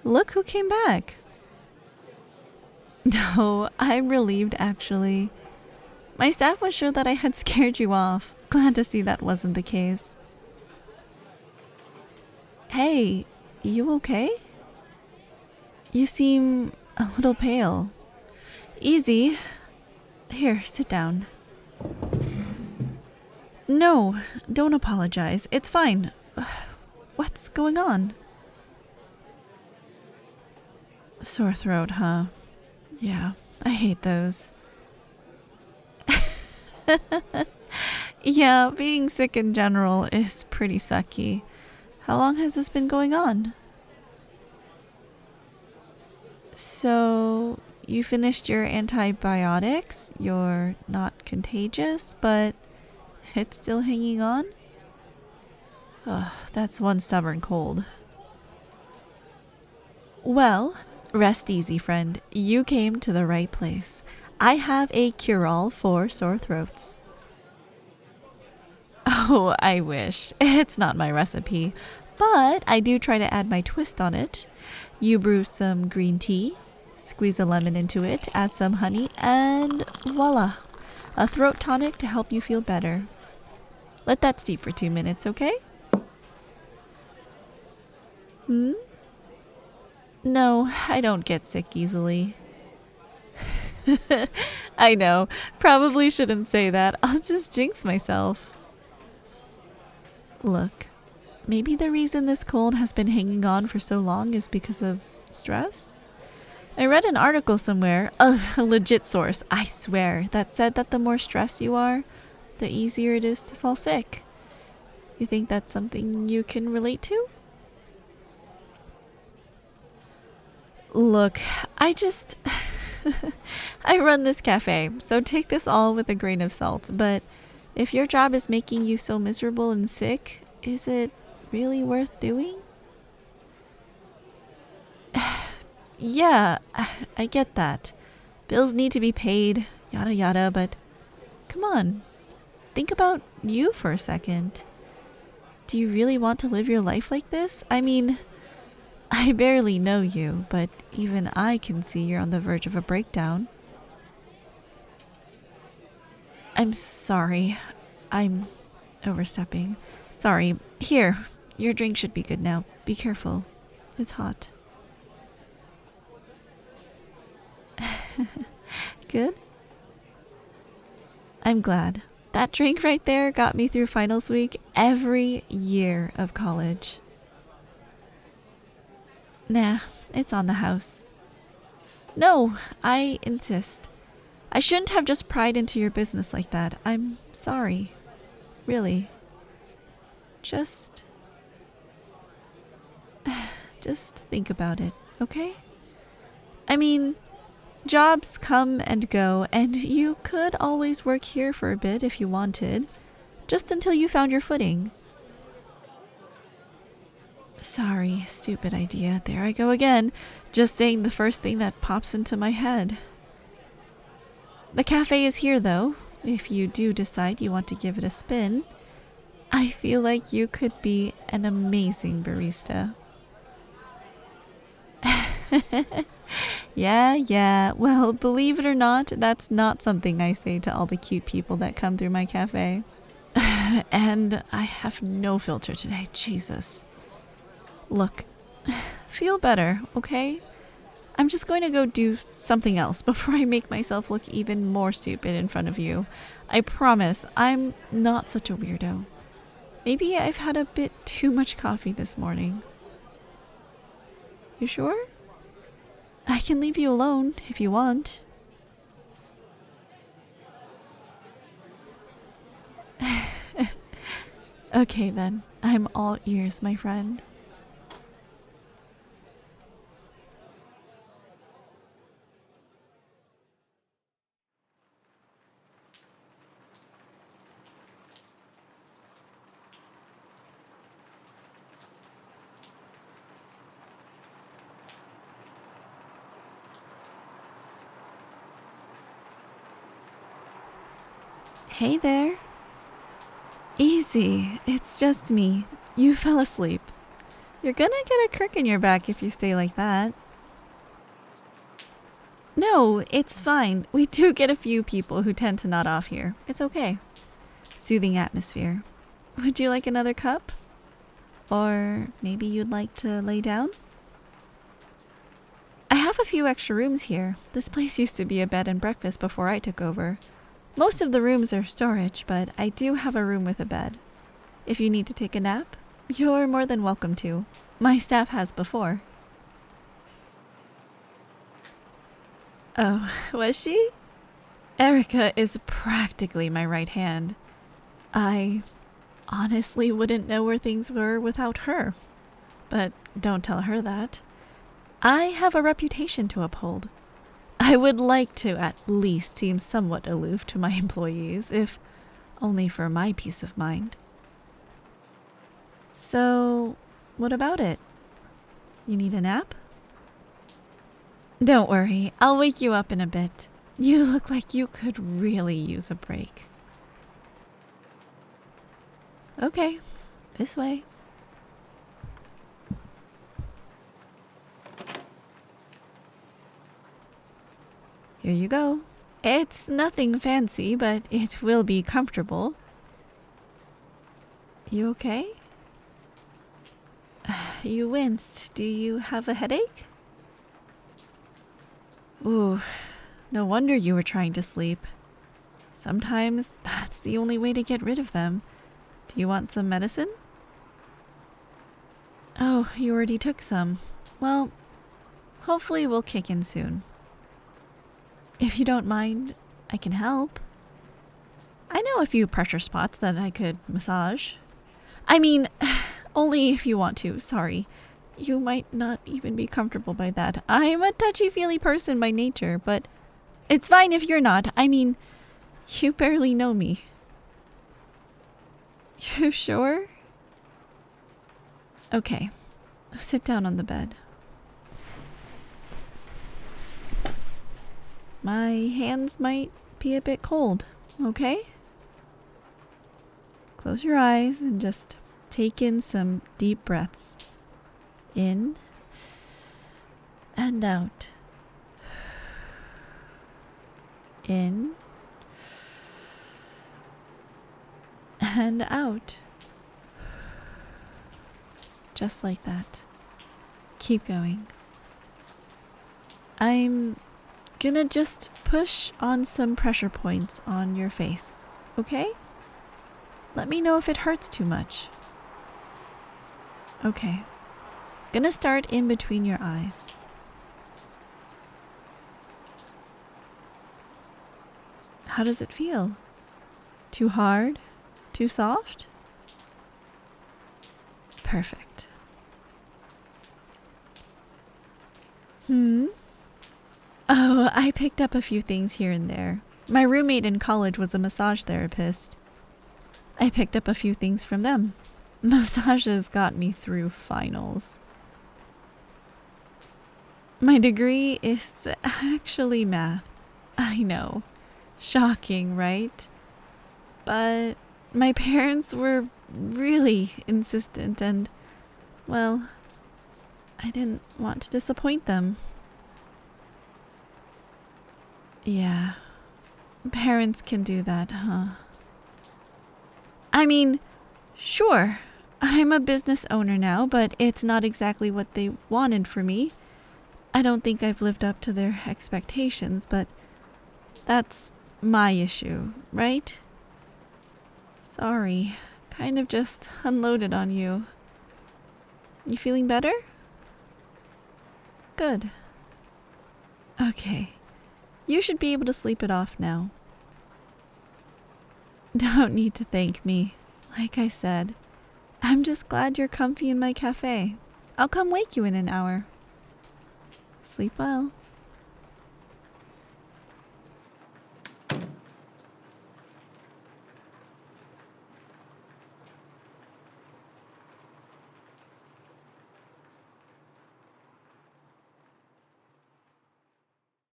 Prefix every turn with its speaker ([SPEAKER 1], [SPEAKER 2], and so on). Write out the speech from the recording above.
[SPEAKER 1] look who came back. No, I'm relieved actually. My staff was sure that I had scared you off. Glad to see that wasn't the case. Hey, you okay? You seem a little pale. Easy. Here, sit down. No, don't apologize. It's fine. What's going on? Sore throat, huh? Yeah, I hate those. Yeah, being sick in general is pretty sucky. How long has this been going on? So, you finished your antibiotics? You're not contagious, but it's still hanging on? Ugh, that's one stubborn cold. Well, rest easy, friend. You came to the right place. I have a cure-all for sore throats. Oh, I wish. It's not my recipe, but I do try to add my twist on it. You brew some green tea, squeeze a lemon into it, add some honey, and voila! A throat tonic to help you feel better. Let that steep for 2 minutes, okay? No, I don't get sick easily. I know, probably shouldn't say that. I'll just jinx myself. Look, maybe the reason this cold has been hanging on for so long is because of stress? I read an article somewhere, a legit source, I swear, that said that the more stressed you are, the easier it is to fall sick. You think that's something you can relate to? Look, I run this cafe, so take this all with a grain of salt, but if your job is making you so miserable and sick, is it really worth doing? Yeah, I get that. Bills need to be paid, yada yada, but come on. Think about you for a second. Do you really want to live your life like this? I mean, I barely know you, but even I can see you're on the verge of a breakdown. I'm sorry. I'm overstepping. Sorry. Here, your drink should be good now. Be careful. It's hot. Good? I'm glad. That drink right there got me through finals week every year of college. Nah, it's on the house. No, I insist. I shouldn't have just pried into your business like that. I'm sorry. Really. Just think about it, okay? I mean, jobs come and go, and you could always work here for a bit if you wanted, just until you found your footing. Sorry, stupid idea. There I go again, just saying the first thing that pops into my head. The cafe is here, though, if you do decide you want to give it a spin. I feel like you could be an amazing barista. Yeah. Well, believe it or not, that's not something I say to all the cute people that come through my cafe. And I have no filter today, Jesus. Look, feel better, okay? I'm just going to go do something else before I make myself look even more stupid in front of you. I promise, I'm not such a weirdo. Maybe I've had a bit too much coffee this morning. You sure? I can leave you alone if you want. Okay then, I'm all ears, my friend. Hey there. Easy, it's just me. You fell asleep. You're gonna get a crick in your back if you stay like that. No, it's fine. We do get a few people who tend to nod off here. It's okay. Soothing atmosphere. Would you like another cup? Or maybe you'd like to lay down? I have a few extra rooms here. This place used to be a bed and breakfast before I took over. Most of the rooms are storage, but I do have a room with a bed. If you need to take a nap, you're more than welcome to. My staff has before. Oh, was she? Erica is practically my right hand. I honestly wouldn't know where things were without her. But don't tell her that. I have a reputation to uphold. I would like to at least seem somewhat aloof to my employees, if only for my peace of mind. So, what about it? You need a nap? Don't worry, I'll wake you up in a bit. You look like you could really use a break. Okay, this way. Here you go. It's nothing fancy, but it will be comfortable. You okay? You winced. Do you have a headache? Ooh, no wonder you were trying to sleep. Sometimes that's the only way to get rid of them. Do you want some medicine? Oh, you already took some. Well, hopefully we'll kick in soon. If you don't mind, I can help. I know a few pressure spots that I could massage. I mean, only if you want to, sorry. You might not even be comfortable by that. I'm a touchy-feely person by nature, but it's fine if you're not. I mean, you barely know me. You sure? Okay, sit down on the bed. My hands might be a bit cold, okay? Close your eyes and just take in some deep breaths. In and out. In and out. Just like that. Keep going. I'm gonna just push on some pressure points on your face, okay? Let me know if it hurts too much. Okay. Gonna start in between your eyes. How does it feel? Too hard? Too soft? Perfect. Oh, I picked up a few things here and there. My roommate in college was a massage therapist. I picked up a few things from them. Massages got me through finals. My degree is actually math. I know. Shocking, right? But my parents were really insistent and, well, I didn't want to disappoint them. Yeah, parents can do that, huh? I mean, sure, I'm a business owner now, but it's not exactly what they wanted for me. I don't think I've lived up to their expectations, but that's my issue, right? Sorry, kind of just unloaded on you. You feeling better? Good. Okay, you should be able to sleep it off now. Don't need to thank me. Like I said, I'm just glad you're comfy in my cafe. I'll come wake you in an hour. Sleep well.